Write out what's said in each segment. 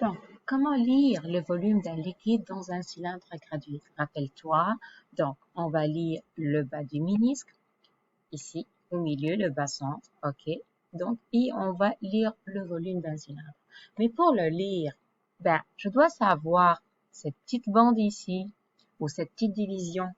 Donc, comment lire le volume d'un liquide dans un cylindre gradué? Rappelle-toi, donc on va lire le bas du ménisque, ici au milieu, le bas-centre, ok. Donc, et on va lire le volume d'un cylindre. Mais pour le lire, je dois savoir cette petite bande ici, ou cette petite division,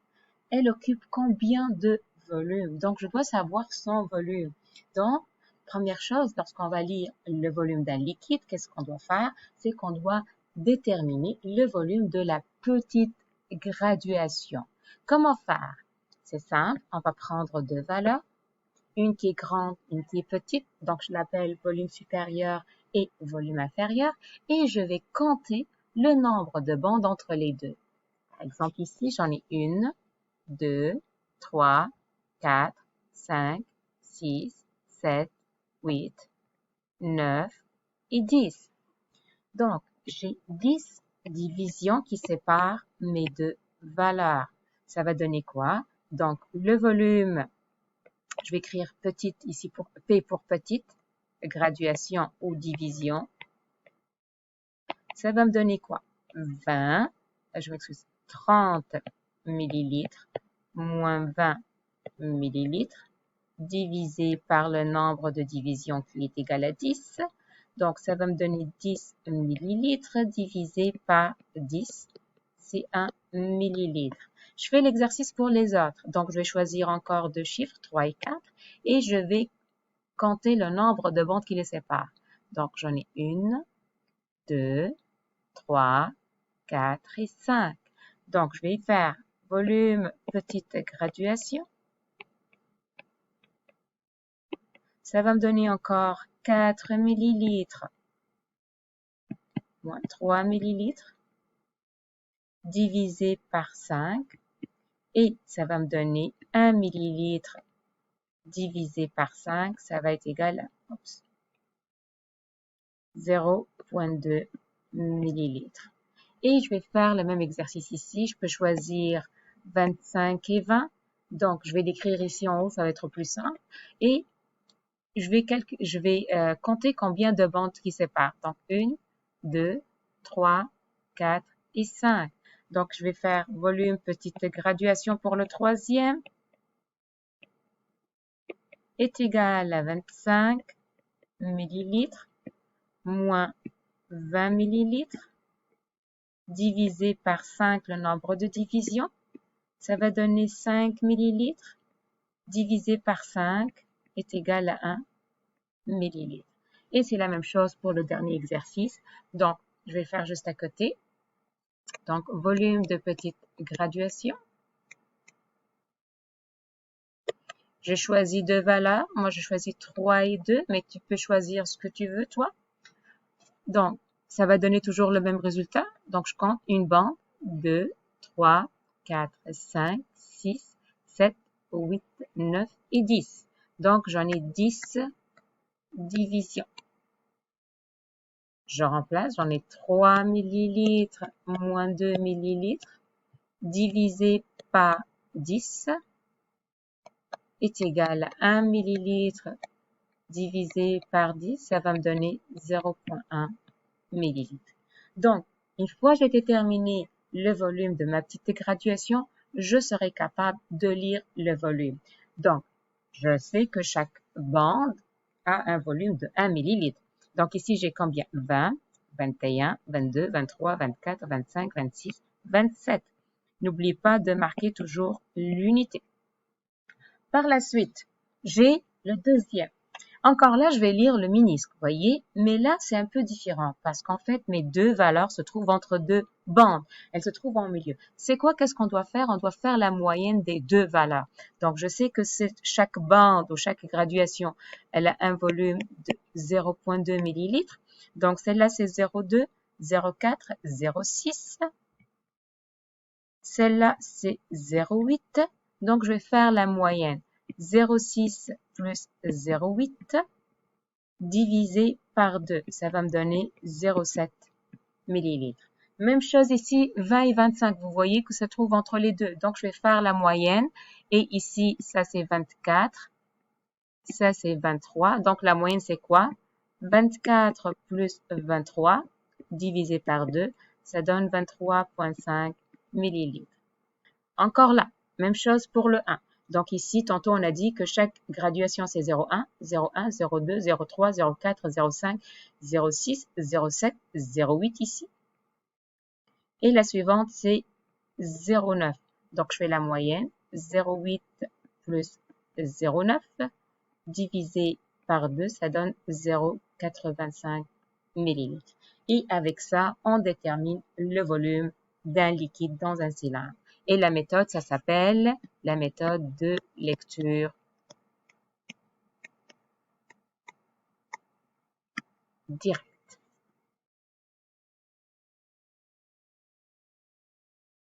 elle occupe combien de volume? Donc, je dois savoir son volume. Donc, première chose, lorsqu'on va lire le volume d'un liquide, qu'est-ce qu'on doit faire? C'est qu'on doit déterminer le volume de la petite graduation. Comment faire? C'est simple, on va prendre deux valeurs, une qui est grande, une qui est petite, donc je l'appelle volume supérieur et volume inférieur, et je vais compter le nombre de bandes entre les deux. Par exemple, ici, j'en ai une, 2, 3, 4, 5, 6, 7, 8, 9 et 10. Donc, j'ai 10 divisions qui séparent mes deux valeurs. Ça va donner quoi? Donc, le volume, je vais écrire petite ici pour P pour petite, graduation ou division. Ça va me donner quoi? 20, je m'excuse, 30 millilitres moins 20 millilitres divisé par le nombre de divisions qui est égal à 10. Donc, ça va me donner 10 millilitres divisé par 10, c'est 1 millilitre. Je fais l'exercice pour les autres. Donc, je vais choisir encore deux chiffres, 3 et 4, et je vais compter le nombre de bandes qui les séparent. Donc, j'en ai 1, 2, 3, 4 et 5. Donc, je vais faire volume petite graduation. Ça va me donner encore 4 millilitres moins 3 millilitres divisé par 5 et ça va me donner 1 millilitre divisé par 5, ça va être égal à 0,2 millilitres. Et je vais faire le même exercice ici. Je peux choisir 25 et 20. Donc, je vais l'écrire ici en haut, ça va être plus simple. Et je vais compter combien de bandes qui séparent. Donc, 1, 2, 3, 4 et 5. Donc, je vais faire volume petite graduation pour le troisième est égal à 25 millilitres moins 20 millilitres divisé par 5 le nombre de divisions. Ça va donner 5 millilitres divisé par 5 est égal à 1 millilitre. Et c'est la même chose pour le dernier exercice. Donc, je vais faire juste à côté. Donc, volume de petite graduation. J'ai choisi deux valeurs. Moi, j'ai choisi 3 et 2, mais tu peux choisir ce que tu veux, toi. Donc, ça va donner toujours le même résultat. Donc, je compte une bande, 2, 3, 4, 5, 6, 7, 8, 9 et 10. Donc, j'en ai 10 divisions. Je remplace, j'en ai 3 millilitres moins 2 millilitres divisé par 10 est égal à 1 millilitre divisé par 10, ça va me donner 0,1 millilitre. Donc, une fois que j'ai déterminé le volume de ma petite graduation, je serai capable de lire le volume. Donc, je sais que chaque bande a un volume de 1 millilitre. Donc, ici, j'ai combien? 20, 21, 22, 23, 24, 25, 26, 27. N'oublie pas de marquer toujours l'unité. Par la suite, j'ai le deuxième. Encore là, je vais lire le ménisque, vous voyez, mais là, c'est un peu différent parce qu'en fait, mes deux valeurs se trouvent entre deux bandes. Elles se trouvent en milieu. C'est quoi? Qu'est-ce qu'on doit faire? On doit faire la moyenne des deux valeurs. Donc, je sais que chaque bande ou chaque graduation, elle a un volume de 0,2 millilitres. Donc, celle-là, c'est 0,2, 0,4, 0,6. Celle-là, c'est 0,8. Donc, je vais faire la moyenne. 0,6 plus 0,8 divisé par 2. Ça va me donner 0,7 millilitres. Même chose ici, 20 et 25. Vous voyez que ça se trouve entre les deux. Donc, je vais faire la moyenne. Et ici, ça, c'est 24. Ça, c'est 23. Donc, la moyenne, c'est quoi? 24 plus 23. divisé par 2, ça donne 23,5 millilitres. Encore là, même chose pour le 1. Donc ici, tantôt, on a dit que chaque graduation, c'est 0,1, 0,1, 0,2, 0,3, 0,4, 0,5, 0,6, 0,7, 0,8 ici. Et la suivante, c'est 0,9. Donc, je fais la moyenne. 0,8 plus 0,9 divisé par 2, ça donne 0,85 millilitres. Et avec ça, on détermine le volume d'un liquide dans un cylindre. Et la méthode, ça s'appelle la méthode de lecture directe.